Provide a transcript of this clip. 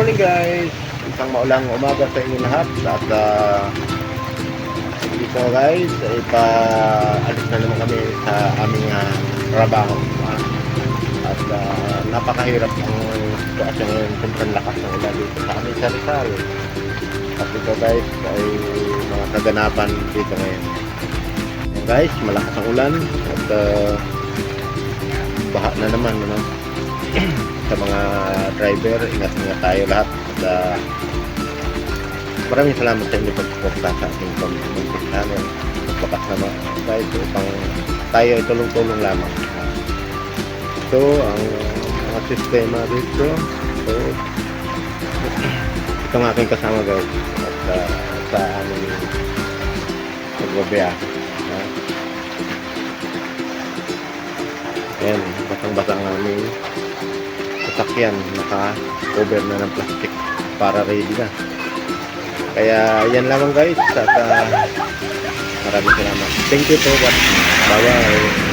morning guys. Isang maulang umaga sa inyo lahat. At dito guys, ipa-alis na naman kami sa aming trabaho. At napakahirap ang sitwasyon ngayon. Sobrang lakas ng ulan dito sa aming sa Rizal. At ito guys ay mga kaganapan dito ngayon. Ayan guys, malakas ang ulan. At baha na naman, ano? Sa mga driver, ingat-ingat tayo lahat. At maraming salamat sa inyo pagsuporta sa ating pag-muntik namin. Magbakas naman guys upang tayo ay tulong-tulong lamang. So, ang mga sistema dito. So, ito ang aking kasama guys. At sa aming magbabiyahe. Ayan, basang-basa ang aming sasakyan, naka-cover na ng plastic para ready na. Kaya yan lamang guys. At maraming salamat. Thank you for watching. Bye bye.